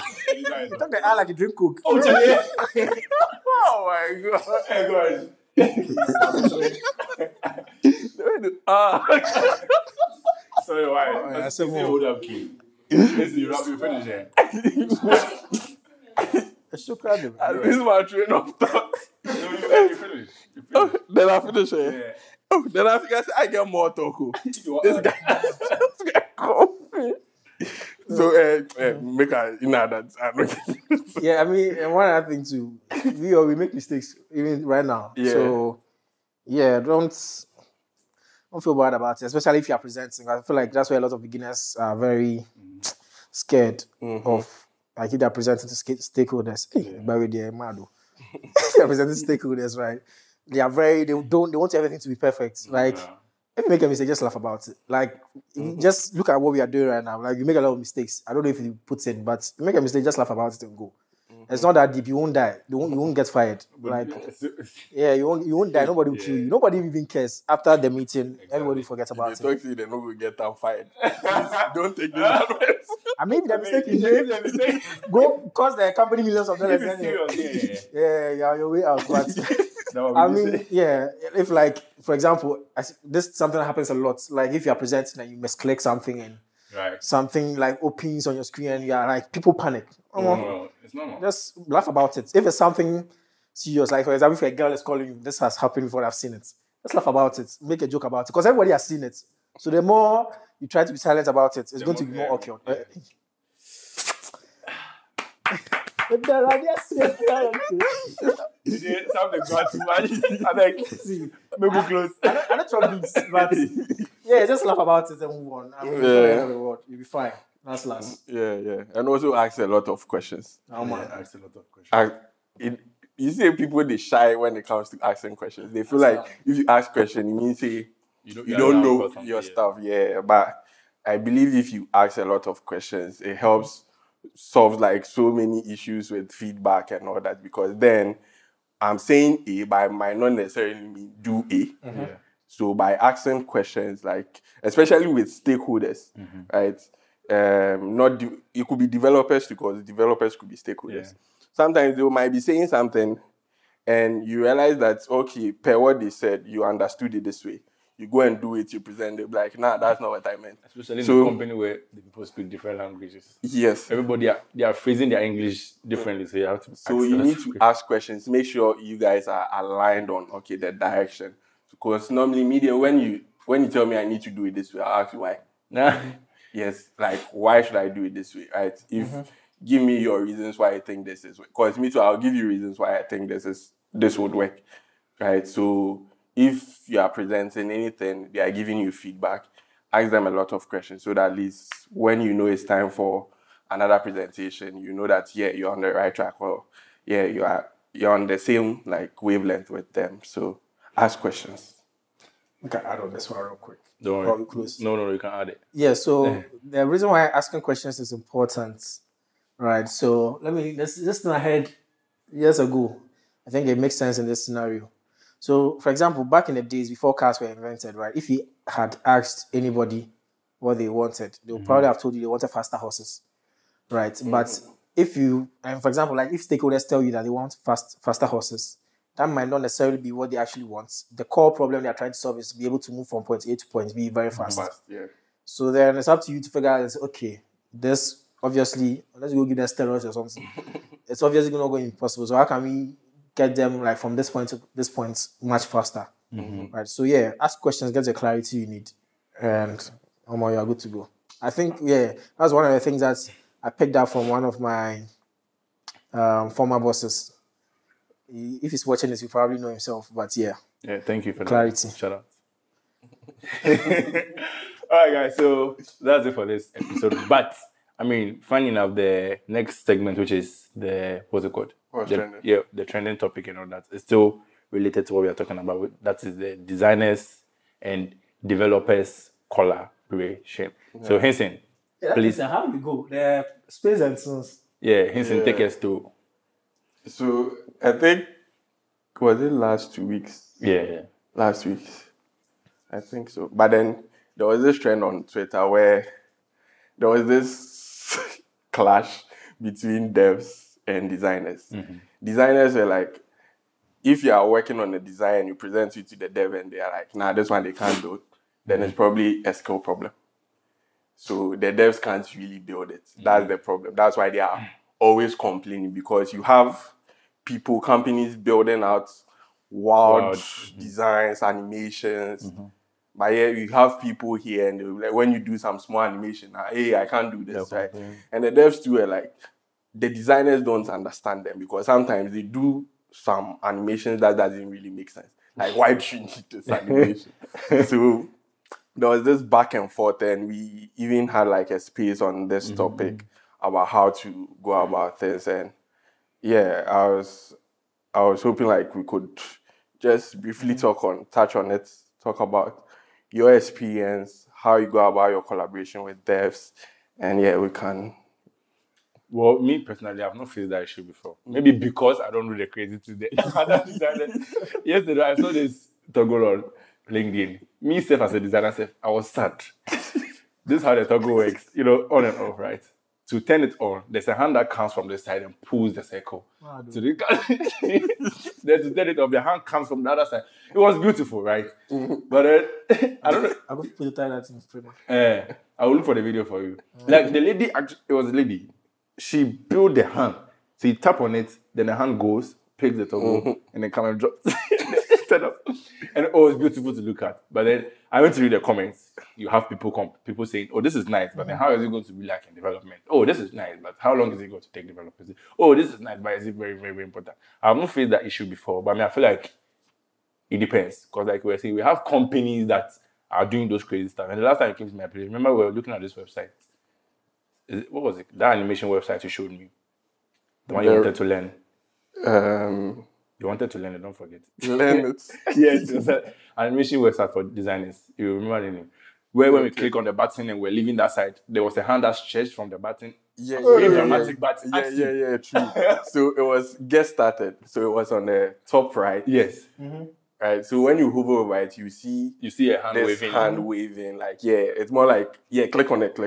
talk the eye like you drink coke. oh my god! Hey guys. Sorry, why? I said more. Hold up, key. Listen, you finish here. It's so crowded. This is my train of thought. No, you finish. Then I finish it. Yeah. Oh, then I think I get more talk. This guy. So, make a, that. Yeah, I mean, and one other thing too, we make mistakes even right now. Yeah. So, yeah, don't feel bad about it, especially if you are presenting. I feel like that's why a lot of beginners are very scared of, like, if they're presenting to stakeholders. Hey, by the way, they're mad. They're presenting stakeholders, right? They want everything to be perfect. Like, if you make a mistake, just laugh about it. Like, just look at what we are doing right now. Like, you make a lot of mistakes. I don't know if you put it, but you make a mistake, just laugh about it and go. It's not that deep. You won't die. You won't get fired. Like, yeah, you won't die. Nobody will kill you. Nobody even cares. After the meeting, everybody forgets about it. They talk to you, they're not going to get them fired. Don't take this advice. I mean, the mistake you made, go cost the company millions of dollars. Yeah, you're your way out. But I mean, yeah, if like, for example, this something that happens a lot. Like if you're presenting and you misclick something and something like opens on your screen and you're like, people panic. No, it's normal. Just laugh about it. If it's something serious, like for example, if a girl is calling you, this has happened before, I've seen it. Just laugh about it. Make a joke about it. Because everybody has seen it. So the more you try to be silent about it, it's going to be more awkward. Yeah. Something got too much. I like, see, maybe close. I don't trouble this, but yeah, just laugh about it and move on. I mean, you'll be fine. That's last. Yeah. And also ask a lot of questions. Ask a lot of questions. You see people, they shy when it comes to asking questions. They feel like if you ask questions, it means you don't know your stuff. Yeah, but I believe if you ask a lot of questions, it helps solve like so many issues with feedback and all that, because then I'm saying A, but I might not necessarily mean do A. So by asking questions, like especially with stakeholders, right? It could be developers, because developers could be stakeholders. Sometimes they might be saying something and you realize that, okay, per what they said, you understood it this way. You go and do it, you present it, like, nah, that's not what I meant. Especially in a company where the people speak different languages. Yes. Everybody, they are phrasing their English differently, so you have to So you need to ask questions, make sure you guys are aligned on, okay, the direction. Because normally media, when you tell me I need to do it this way, I'll ask you why. Yes, like, why should I do it this way, right? Give me your reasons why I think this is, because me too, I'll give you reasons why I think this would work, right? So if you are presenting anything, they are giving you feedback, ask them a lot of questions, so that at least when you know it's time for another presentation, you know that, yeah, you're on the right track, or yeah, you're on the same like wavelength with them. So ask questions. We can add on this one real quick. Don't worry. No, you can add it. Yeah, so the reason why asking questions is important, right? So this thing I heard years ago, I think it makes sense in this scenario. So, for example, back in the days before cars were invented, right? If you had asked anybody what they wanted, they would probably have told you they wanted faster horses, right? But if you, and for example, like if stakeholders tell you that they want faster horses, that might not necessarily be what they actually want. The core problem they are trying to solve is to be able to move from point A to point B very fast. So then it's up to you to figure out, okay, this obviously, let's go give them steroids or something. It's obviously not going to be possible. So how can we get them like from this point to this point much faster? Right. So yeah, ask questions, get the clarity you need, and you are good to go. I think that's one of the things that I picked up from one of my former bosses. If he's watching this, he probably know himself. But yeah. Yeah, thank you for clarity. Shout out. All right, guys. So that's it for this episode. But I mean, funny enough, the next segment, which is what's it called? Trending? Yeah, the trending topic and all that, is still related to what we are talking about. That is the designers and developers collaboration. Yeah. So Hinson, please. How you go? The Space and Sons. Yeah, Hinson, take us to. So I think, was it last 2 weeks? Yeah. Last week, I think so. But then there was this trend on Twitter where there was this clash between devs and designers. Mm-hmm. Designers were like, if you are working on a design, you present it to the dev and they are like, nah, this one they can't do it, then it's probably a skill problem. So the devs can't really build it. That's the problem. That's why they are always complaining, because you have companies building out wild designs, animations. Mm-hmm. But yeah, you have people here and like, when you do some small animation, hey, I can't do this, right? Yeah. And the devs too are like, the designers don't understand them, because sometimes they do some animations that doesn't really make sense. Like, why do you need this animation? So there was this back and forth, and we even had like a space on this topic about how to go about things. And yeah, I was hoping like we could just briefly touch on it, talk about your experience, how you go about your collaboration with devs, and yeah, we can. Well, me personally, I've not faced that issue before. Maybe because I don't do the crazy today. Yesterday, I saw this toggle on LinkedIn. Me, self as a designer, I was sad. This is how the toggle works, on and off, right? To turn it on, there's a hand that comes from the side and pulls the circle. Wow, so then to turn it off, the hand comes from the other side. It was beautiful, right? But I don't know. I'm going to put that in frame. I will look for the video for you. Like the lady, it was a lady. She built the hand. So you tap on it, then the hand goes, picks the toggle, and then come and drops. And it was beautiful to look at. But then I went to read the comments. You have people saying, oh, this is nice, but then how is it going to be like in development? Oh, this is nice, but how long is it going to take developers? Oh, this is nice, but is it very, very, very important? I've not faced that issue before, but I feel like it depends. Because like we were saying, we have companies that are doing those crazy stuff. And the last time you came to my place, remember we were looking at this website. What was it? That animation website you showed me. The one you wanted to learn. You wanted to learn it, don't forget. Learn it. Yes, it was an animation website for designers. You remember the name? Where when we click on the button and we're leaving that side, there was a hand that stretched from the button. Yeah, true. So it was get started. So it was on the top right. Yes. Right. So when you hover over it, you see a hand waving. Like, it's more like, click on it.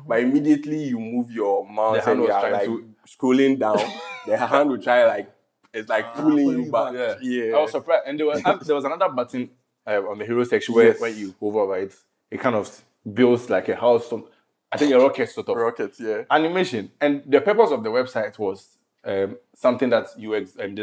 But immediately you move your mouse and you are like scrolling down. The hand will try like, it's like pulling you back. Yeah. I was surprised. And there was another button on the hero section where when you hover over it, it kind of builds like a house. I think a rocket sort of. Rockets, yeah. Animation. And the purpose of the website was something that UX and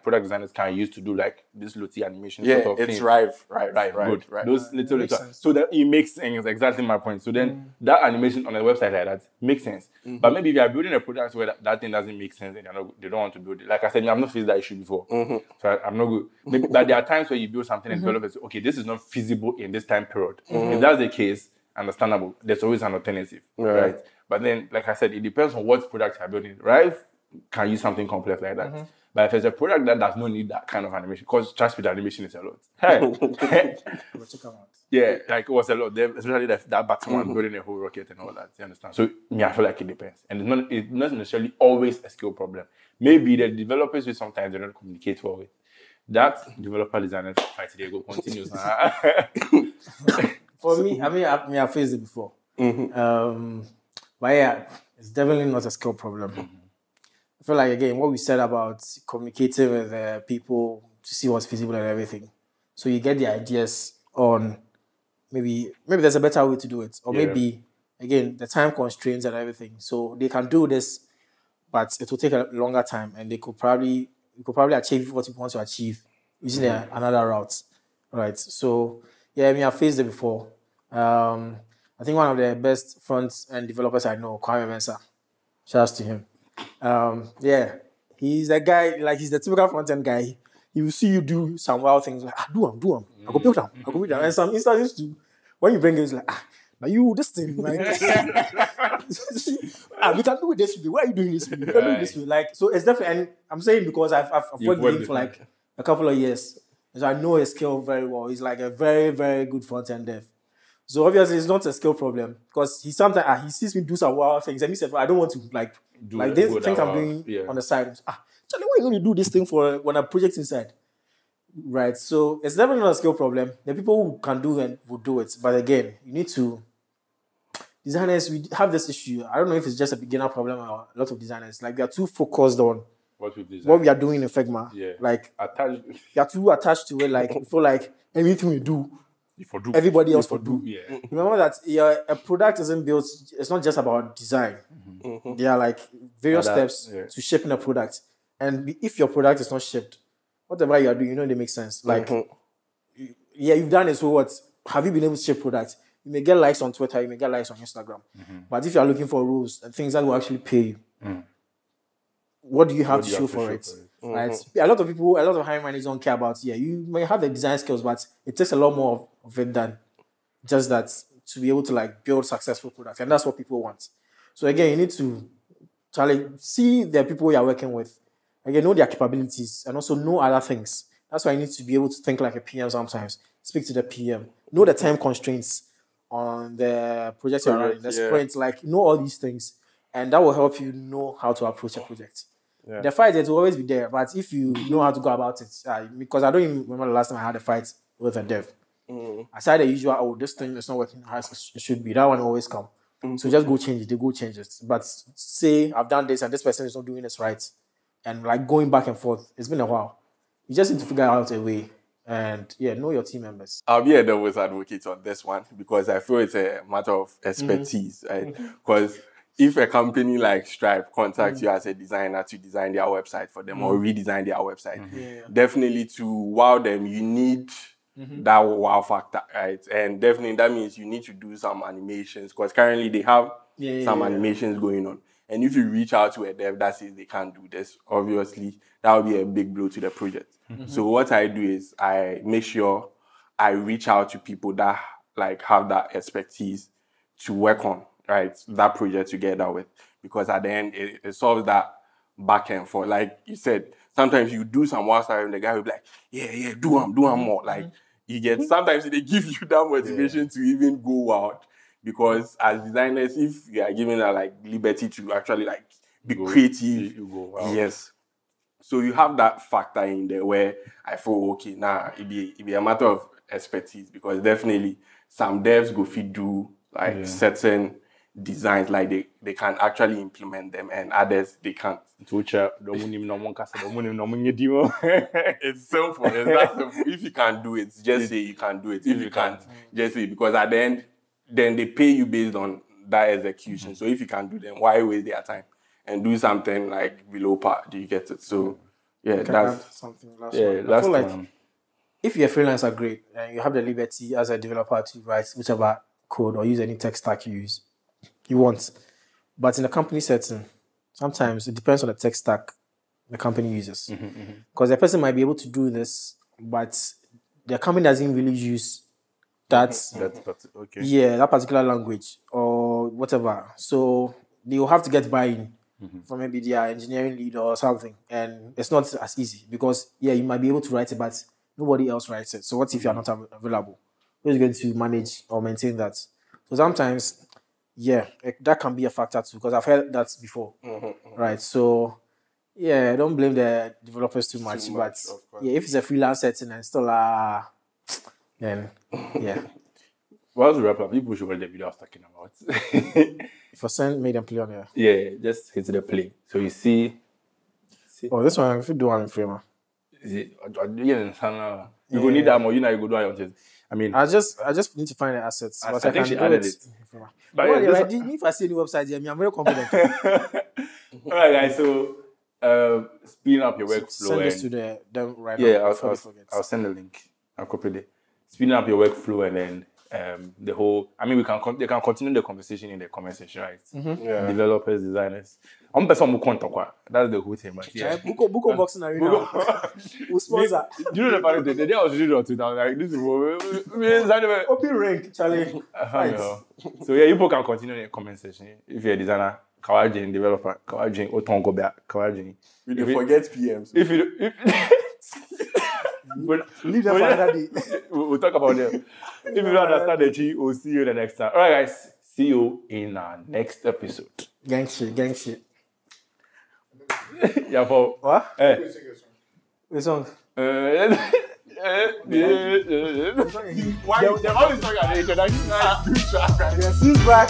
product designers can use to do like this Lottie animation sort of thing. It's right. Good. Those little. So that it makes sense. Exactly my point. So then that animation on a website like that makes sense. But maybe if you are building a product where that thing doesn't make sense and they don't want to build it. Like I said, I've not faced that issue before. So I'm not good. But there are times where you build something and developers say, okay, this is not feasible in this time period. If that's the case, understandable. There's always an alternative, right? But then, like I said, it depends on what product you're building, right? Can use something complex like that. But if it's a product that does not need that kind of animation, because trust me, the animation is a lot. Yeah, like it was a lot. Especially that button one building a whole rocket and all that. You understand? So I feel like it depends. And it's not necessarily always a skill problem. Maybe the developers will sometimes they don't communicate well with. That developer designer fight they go continues. For me, I've faced it before. But yeah, it's definitely not a skill problem. I feel like, again, what we said about communicating with people to see what's feasible and everything. So you get the ideas on maybe there's a better way to do it. Or maybe, again, the time constraints and everything. So they can do this, but it will take a longer time and you could probably achieve what you want to achieve using another route. Right. So, I've faced it before. I think one of the best front-end developers I know, Kwame Mensah. Shouts to him. He's a guy, like he's the typical front-end guy. He will see you do some wild things, like, do them. I go build them. And some instances too, when you bring it, it's like, now you, this thing, like, we can do it this way. Why are you doing this way? We can do it this way. Like, so it's definitely, and I'm saying because I've worked with him for like a couple of years. So I know his skill very well. He's like a very, very good front-end dev. So obviously it's not a skill problem because he sometimes he sees me do some wild things and he said, I don't want to like this thing I'm doing on the side. Charlie, why are you going to do this thing for when a project's inside? Right. So it's definitely not a skill problem. The people who can do it will do it. But again, you need to designers, we have this issue. I don't know if it's just a beginner problem or a lot of designers. Like, they are too focused on what we are doing in Figma. Yeah. Like, you are too attached to it. Like, you feel like anything we do, everybody else will do. Yeah. Remember that a product isn't built, it's not just about design. Mm-hmm. There are like various steps to shaping a product. And if your product is not shipped, whatever you are doing, they make sense. Like, you've done it, so what? Have you been able to ship products? You may get likes on Twitter, you may get likes on Instagram. Mm-hmm. But if you are looking for rules and things that will actually pay you, what do you have to show for it? Right? A lot of hiring managers don't care about, you may have the design skills, but it takes a lot more of it than just that to be able to like build successful products. And that's what people want. So again, you need to see the people you're working with. Again, know their capabilities and also know other things. That's why you need to be able to think like a PM sometimes. Speak to the PM. Know the time constraints on the project you're running, the sprint, like know all these things. And that will help you know how to approach a project. Yeah. The fight, it will always be there. But if you know how to go about it, because I don't even remember the last time I had a fight with a dev. Aside the usual, this thing is not working as it should be. That one always come. So just go change it. They go change it. But say, I've done this and this person is not doing this right. And like going back and forth, it's been a while. You just need to figure out a way and know your team members. I'll be a devil's advocate on this one because I feel it's a matter of expertise, right? Because if a company like Stripe contacts you as a designer to design their website for them or redesign their website, definitely to wow them, you need that wow factor, right? And definitely that means you need to do some animations because currently they have some animations going on. And if you reach out to a dev that says they can't do this, obviously, that will be a big blow to the project. So what I do is I make sure I reach out to people that like have that expertise to work on, right, that project together with. Because at the end, it solves that back and forth. Like you said, sometimes you do some wild stuff and the guy will be like, do them more. Like, you get, sometimes they give you that motivation to even go wild. Because as designers, if you are given that like liberty to actually like be creative, you go, wow. Yes. So you have that factor in there where I feel okay, it be a matter of expertise because definitely some devs go fit do like certain designs like they can actually implement them and others they can't. It's simple. It's that simple. If you can do it, just say you can do it. If you can't, just say because at the end, then they pay you based on that execution. So if you can do them, why waste their time and do something like below par? Do you get it? So that's something. I feel like if you're a freelancer, great, and you have the liberty as a developer to write whichever code or use any tech stack you want. But in a company setting, sometimes it depends on the tech stack the company uses. Because the person might be able to do this, but the company doesn't really use that particular language or whatever. So they'll have to get buy-in from maybe their engineering lead or something. And it's not as easy because, you might be able to write it, but nobody else writes it. So what if you're not available? Who's going to manage or maintain that? So sometimes, that can be a factor too because I've heard that before. Right? So, don't blame the developers too much. But if it's a freelance setting and still then, Well, to wrap up, people should watch the video I was talking about. If I made them play on here. Yeah, just hit the play. So you see. Oh, this one, if you do one in Framer. You go need that more, you go do it on. I mean, I just need to find the assets. But I think she added it. But if I see any website, I'm very confident. All right, guys. So, speeding up your workflow. Send this to them right now. I'll send the link. I'll copy it. Speeding up your workflow and then the whole. I mean, they can continue the conversation in the comment section, right? Yeah. Developers, designers. I'm person who can't talk. That's the whole thing, but yeah. Buko boxing arena. Who sponsor? Do you know the funny thing? The day I was reading on Twitter, I was like, this is Open rank, Charlie. So yeah, people can continue in the comment section. If you're a designer, Kawajin, developer, Kawajin, Otongo Back, Kawajin. We forget PMs. Leave them for another day. We'll talk about them. If you don't understand the G, we'll see you the next time. All right, guys. See you in our next episode. Gang shit. Yeah, for what? The song. Why the always talk about the introduction? Yes, he's back.